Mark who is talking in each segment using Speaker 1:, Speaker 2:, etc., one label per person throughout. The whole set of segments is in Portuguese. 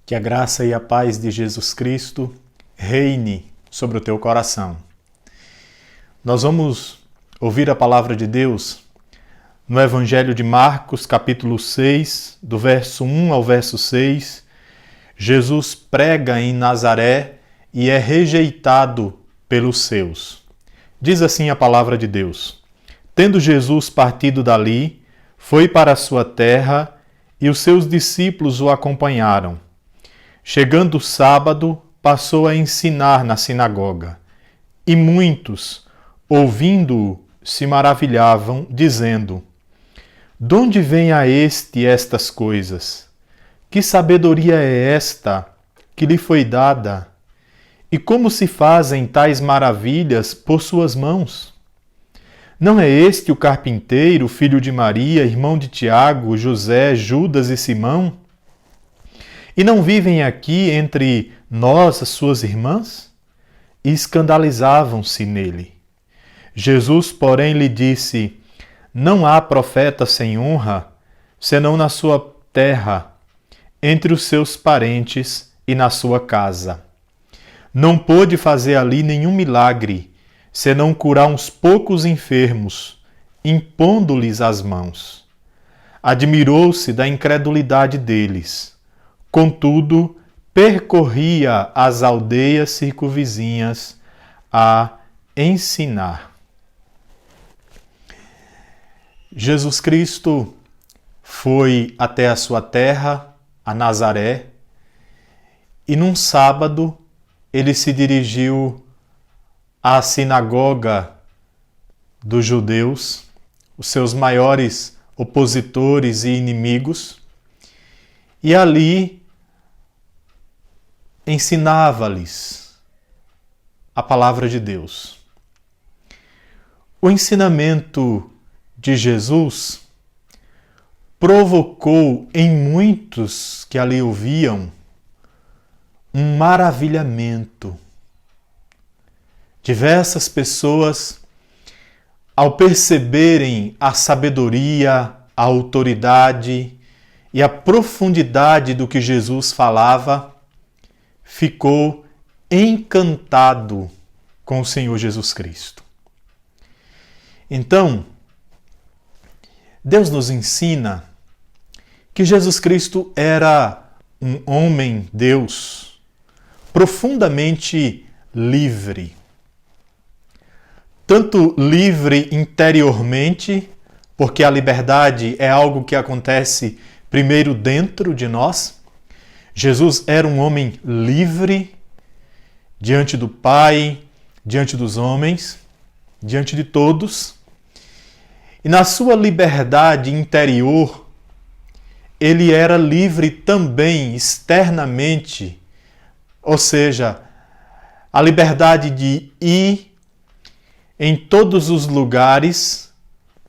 Speaker 1: Que a graça e a paz de Jesus Cristo reine sobre o teu coração. Nós vamos ouvir a palavra de Deus no Evangelho de Marcos, capítulo 6, do verso 1 ao verso 6. Jesus prega em Nazaré e é rejeitado pelos seus. Diz assim a palavra de Deus: Tendo Jesus partido dali, foi para a sua terra e os seus discípulos o acompanharam. Chegando o sábado, passou a ensinar na sinagoga. E muitos, ouvindo-o, se maravilhavam, dizendo: De onde vem a este estas coisas? Que sabedoria é esta que lhe foi dada? E como se fazem tais maravilhas por suas mãos? Não é este o carpinteiro, filho de Maria, irmão de Tiago, José, Judas e Simão? E não vivem aqui entre nós as suas irmãs? E escandalizavam-se nele. Jesus, porém, lhe disse: Não há profeta sem honra, senão na sua terra, entre os seus parentes e na sua casa. Não pôde fazer ali nenhum milagre, senão curar uns poucos enfermos, impondo-lhes as mãos. Admirou-se da incredulidade deles. Contudo, percorria as aldeias circunvizinhas a ensinar. Jesus Cristo foi até a sua terra, a Nazaré, e num sábado ele se dirigiu à sinagoga dos judeus, os seus maiores opositores e inimigos, e ali ensinava-lhes a palavra de Deus. O ensinamento de Jesus provocou em muitos que ali ouviam um maravilhamento. Diversas pessoas, ao perceberem a sabedoria, a autoridade e a profundidade do que Jesus falava, ficou encantado com o Senhor Jesus Cristo. Então, Deus nos ensina que Jesus Cristo era um homem Deus, profundamente livre. Tanto livre interiormente, porque a liberdade é algo que acontece primeiro dentro de nós. Jesus era um homem livre diante do Pai, diante dos homens, diante de todos. E na sua liberdade interior, ele era livre também externamente, ou seja, a liberdade de ir em todos os lugares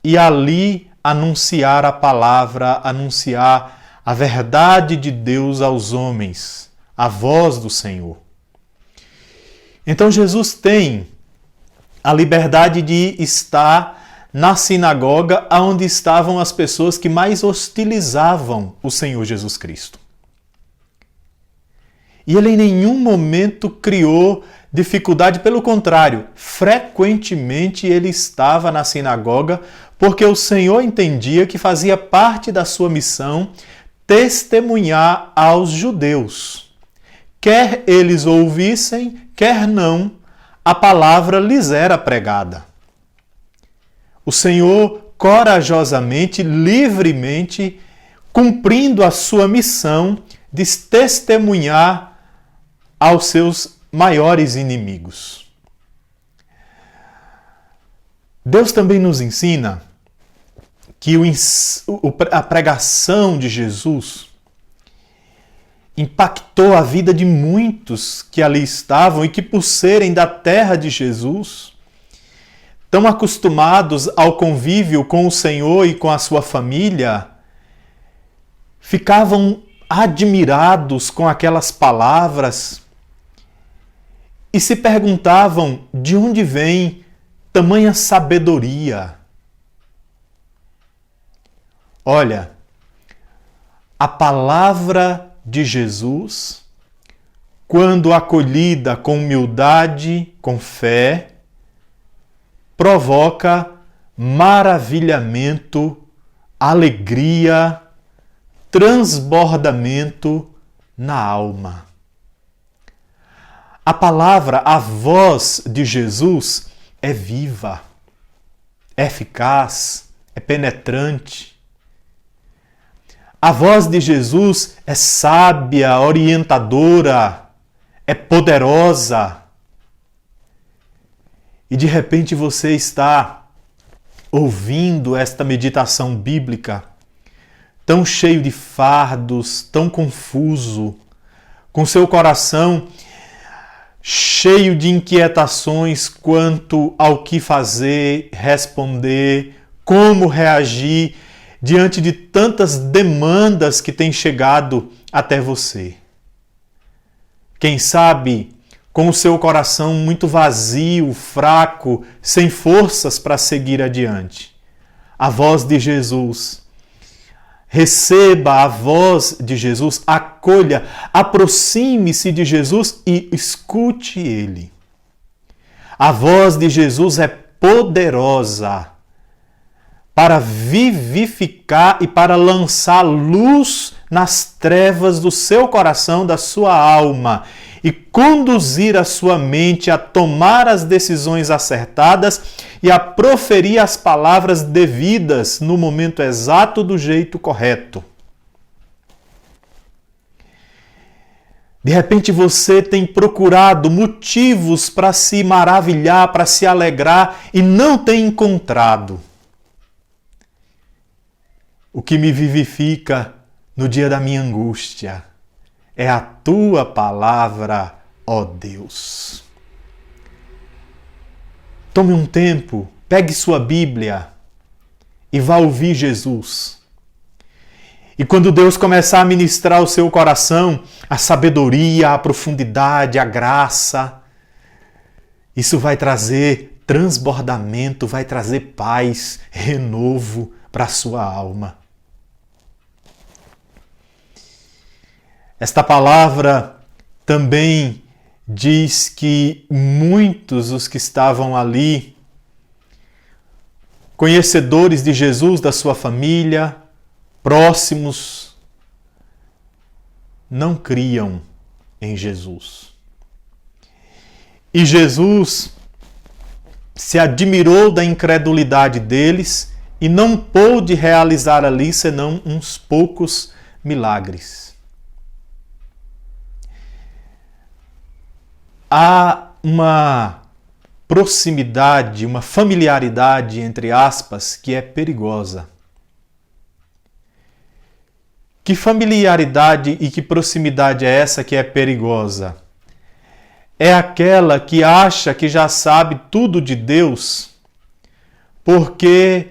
Speaker 1: e ali anunciar a palavra, anunciar a verdade de Deus aos homens, a voz do Senhor. Então Jesus tem a liberdade de estar na sinagoga onde estavam as pessoas que mais hostilizavam o Senhor Jesus Cristo. E ele em nenhum momento criou dificuldade, pelo contrário, frequentemente ele estava na sinagoga porque o Senhor entendia que fazia parte da sua missão testemunhar aos judeus. Quer eles ouvissem, quer não, a palavra lhes era pregada. O Senhor corajosamente, livremente, cumprindo a sua missão de testemunhar aos seus maiores inimigos. Deus também nos ensina que a pregação de Jesus impactou a vida de muitos que ali estavam e que, por serem da terra de Jesus, tão acostumados ao convívio com o Senhor e com a sua família, ficavam admirados com aquelas palavras e se perguntavam de onde vem tamanha sabedoria. Olha, a palavra de Jesus, quando acolhida com humildade, com fé, provoca maravilhamento, alegria, transbordamento na alma. A palavra, a voz de Jesus é viva, é eficaz, é penetrante. A voz de Jesus é sábia, orientadora, é poderosa. E de repente você está ouvindo esta meditação bíblica, tão cheio de fardos, tão confuso, com seu coração cheio de inquietações quanto ao que fazer, responder, como reagir diante de tantas demandas que têm chegado até você. Quem sabe com o seu coração muito vazio, fraco, sem forças para seguir adiante. A voz de Jesus. Receba a voz de Jesus, acolha, aproxime-se de Jesus e escute Ele. A voz de Jesus é poderosa para vivificar e para lançar luz nas trevas do seu coração, da sua alma, e conduzir a sua mente a tomar as decisões acertadas e a proferir as palavras devidas no momento exato do jeito correto. De repente você tem procurado motivos para se maravilhar, para se alegrar e não tem encontrado. O que me vivifica no dia da minha angústia é a tua palavra, ó Deus. Tome um tempo, pegue sua Bíblia e vá ouvir Jesus. E quando Deus começar a ministrar o seu coração, a sabedoria, a profundidade, a graça, isso vai trazer transbordamento, vai trazer paz, renovo para a sua alma. Esta palavra também diz que muitos os que estavam ali, conhecedores de Jesus, da sua família, próximos, não criam em Jesus. E Jesus se admirou da incredulidade deles e não pôde realizar ali senão uns poucos milagres. Há uma proximidade, uma familiaridade, entre aspas, que é perigosa. Que familiaridade e que proximidade é essa que é perigosa? É aquela que acha que já sabe tudo de Deus porque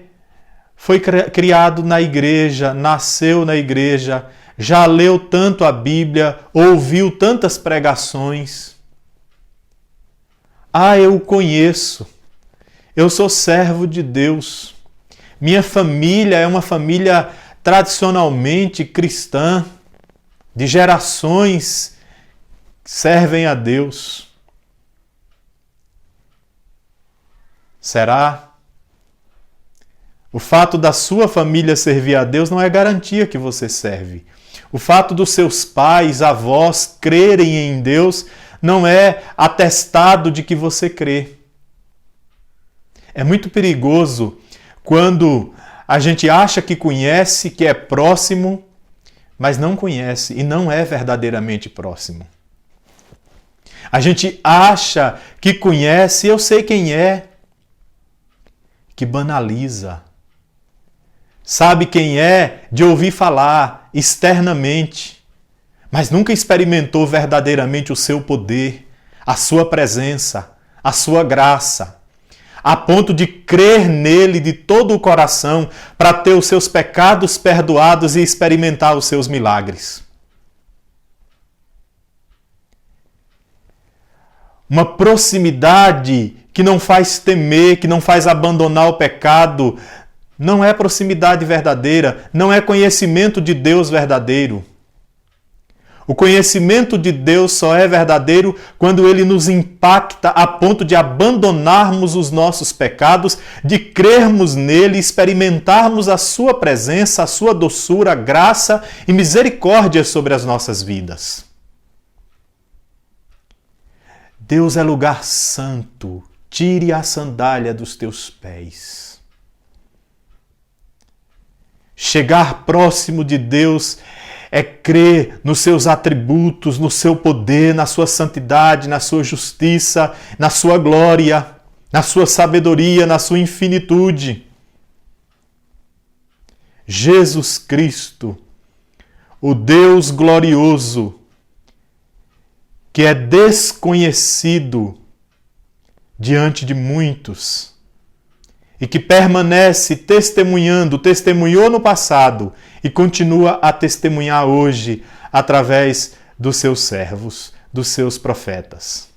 Speaker 1: foi criado na igreja, nasceu na igreja, já leu tanto a Bíblia, ouviu tantas pregações. Ah, eu o conheço, eu sou servo de Deus, minha família é uma família tradicionalmente cristã, de gerações que servem a Deus. Será? O fato da sua família servir a Deus não é garantia que você serve. O fato dos seus pais, avós crerem em Deus não é atestado de que você crê. É muito perigoso quando a gente acha que conhece, que é próximo, mas não conhece e não é verdadeiramente próximo. A gente acha que conhece, eu sei quem é, que banaliza. Sabe quem é de ouvir falar externamente, mas nunca experimentou verdadeiramente o seu poder, a sua presença, a sua graça, a ponto de crer nele de todo o coração para ter os seus pecados perdoados e experimentar os seus milagres. Uma proximidade que não faz temer, que não faz abandonar o pecado, não é proximidade verdadeira, não é conhecimento de Deus verdadeiro. O conhecimento de Deus só é verdadeiro quando ele nos impacta a ponto de abandonarmos os nossos pecados, de crermos nele, experimentarmos a sua presença, a sua doçura, graça e misericórdia sobre as nossas vidas. Deus é lugar santo. Tire a sandália dos teus pés. Chegar próximo de Deus é crer nos seus atributos, no seu poder, na sua santidade, na sua justiça, na sua glória, na sua sabedoria, na sua infinitude. Jesus Cristo, o Deus glorioso, que é desconhecido diante de muitos e que permanece testemunhou no passado e continua a testemunhar hoje através dos seus servos, dos seus profetas.